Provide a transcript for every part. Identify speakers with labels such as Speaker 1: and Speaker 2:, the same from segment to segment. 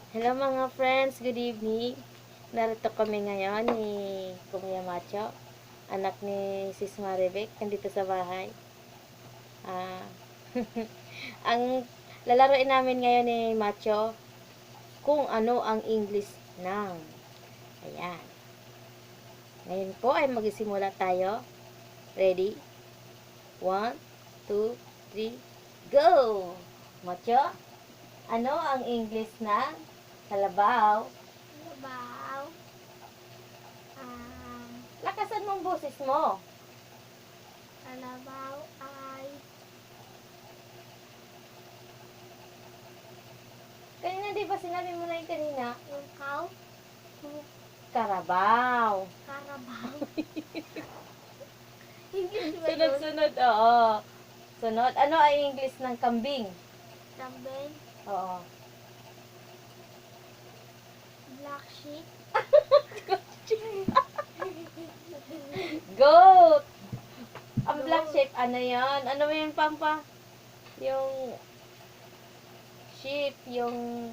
Speaker 1: Hello mga friends, good evening. Narito kami ngayon ni Kuya Macho, anak ni Sis Maribek, nandito sa bahay. Ah, ang lalaroin namin ngayon ni Macho, kung ano ang English ng. Ayan. Ngayon po ay magsisimula tayo. Ready? 1, 2, 3, go! Macho, ano ang English ng kalabaw?
Speaker 2: Kalabaw.
Speaker 1: Lakasan mong boses mo.
Speaker 2: Kalabaw ay
Speaker 1: Kanina di ba sinabi mo na yung kanina?
Speaker 2: yung cow.
Speaker 1: Karabaw.
Speaker 2: Karabaw. English ba yun?
Speaker 1: Sunod-sunod, oo. Sunod. Ano ay English ng kambing?
Speaker 2: Kambing.
Speaker 1: Oo.
Speaker 2: Black sheep.
Speaker 1: Goat. Ang black sheep, ano yan? Ano yung pampa? Yung sheep, yung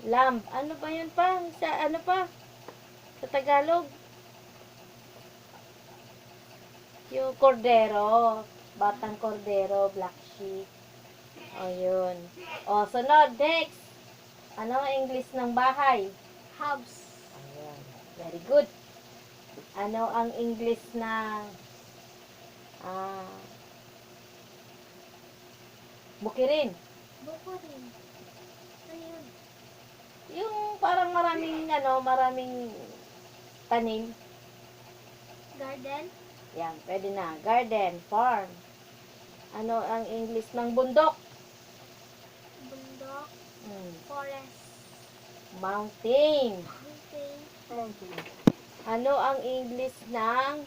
Speaker 1: lamb. Ano ba yun pa? Ano pa? Sa Tagalog? Yung cordero. Batang cordero, black sheep. O, yun. O, sunod. Next. Ano ang English ng bahay?
Speaker 2: House.
Speaker 1: Ayan. Very good. Ano ang English ng bukirin?
Speaker 2: Bukurin. Ayun.
Speaker 1: Yung parang maraming tanim.
Speaker 2: Garden.
Speaker 1: Yan, pwede na. Garden, farm. Ano ang English ng bundok?
Speaker 2: Bundok. Forest.
Speaker 1: Mountain.
Speaker 2: Mountain.
Speaker 1: Ano ang English ng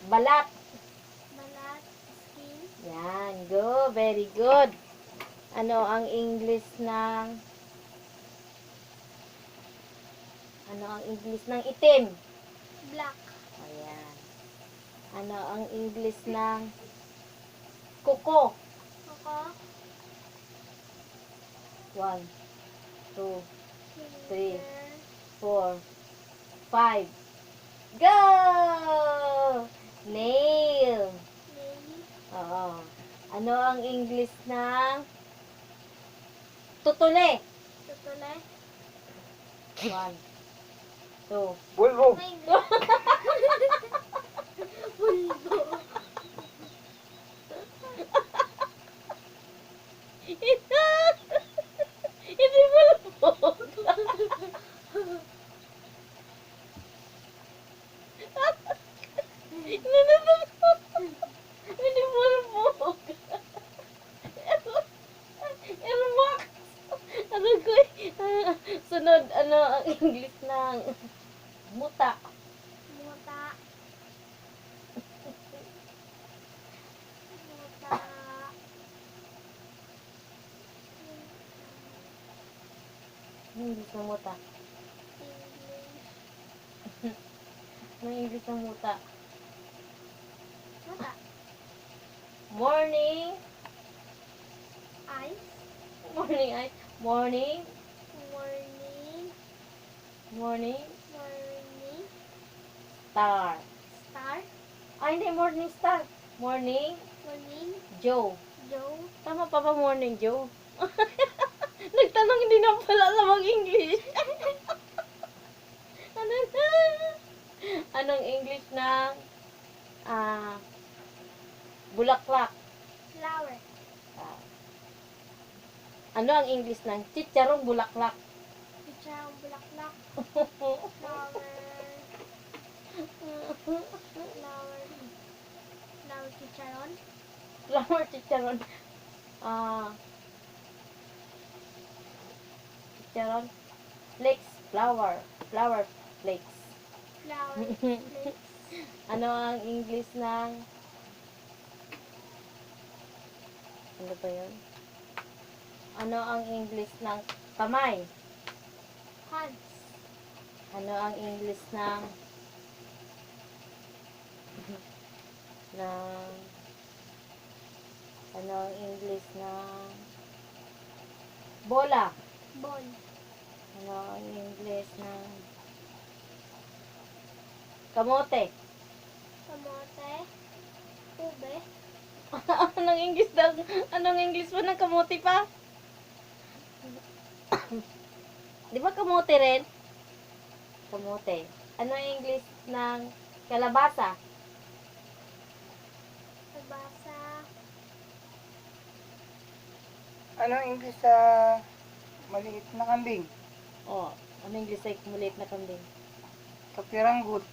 Speaker 1: balat?
Speaker 2: Balat. Skin.
Speaker 1: Yan, go. Very good. Ano ang English ng itim?
Speaker 2: Black.
Speaker 1: Ayan. Ano ang English ng kuko?
Speaker 2: Koko.
Speaker 1: 1, 2, 3,
Speaker 2: Finger.
Speaker 1: 4, 5. Go! Nail.
Speaker 2: Nail.
Speaker 1: Oo. Ano ang English ng tutuli?
Speaker 2: Tutule.
Speaker 1: 1, 2.
Speaker 3: Bulbog.
Speaker 2: May Bulbo.
Speaker 1: Hindi bulbog. Hindi bulbog. Earwax. Ano ko sunod, ano ang English ng muta?
Speaker 2: Muta. Muta.
Speaker 1: Ano English ng muta?
Speaker 2: English.
Speaker 1: Ano English ng muta?
Speaker 2: Muta.
Speaker 1: Morning.
Speaker 2: Ice.
Speaker 1: Morning ay. Morning.
Speaker 2: Morning.
Speaker 1: Morning.
Speaker 2: Morning.
Speaker 1: Star.
Speaker 2: Star.
Speaker 1: Ay, hindi. Morning star. Morning.
Speaker 2: Morning.
Speaker 1: Joe.
Speaker 2: Joe.
Speaker 1: Tama pa ba morning Joe? Nagtanong hindi na pala sa mag-English. Ano na? Anong English ng bulaklak?
Speaker 2: Flower.
Speaker 1: Ah, ano ang English ng chicharong bulaklak?
Speaker 2: Kutsarang bulaklak. Flower. Flower. Flower chicharon.
Speaker 1: Flower chicharon. Chicharon. Flakes. Flower. Flower flakes.
Speaker 2: Flower flakes.
Speaker 1: Ano ang English ng ano ba yun? Ano ang English ng kamay?
Speaker 2: Hands.
Speaker 1: Ano ang English ng ng ano ang English ng Bola.
Speaker 2: Ball.
Speaker 1: Ano ang English ng kamote?
Speaker 2: Kamote. Ube.
Speaker 1: Anong English daw? Anong English po ng kamote pa? Di ba kamote rin? Kamote. Ano ang English ng kalabasa?
Speaker 2: Nabasa.
Speaker 3: Anong English sa maliit na kambing?
Speaker 1: Oh, ano English ay maliit na kambing?
Speaker 3: Kapiranggut.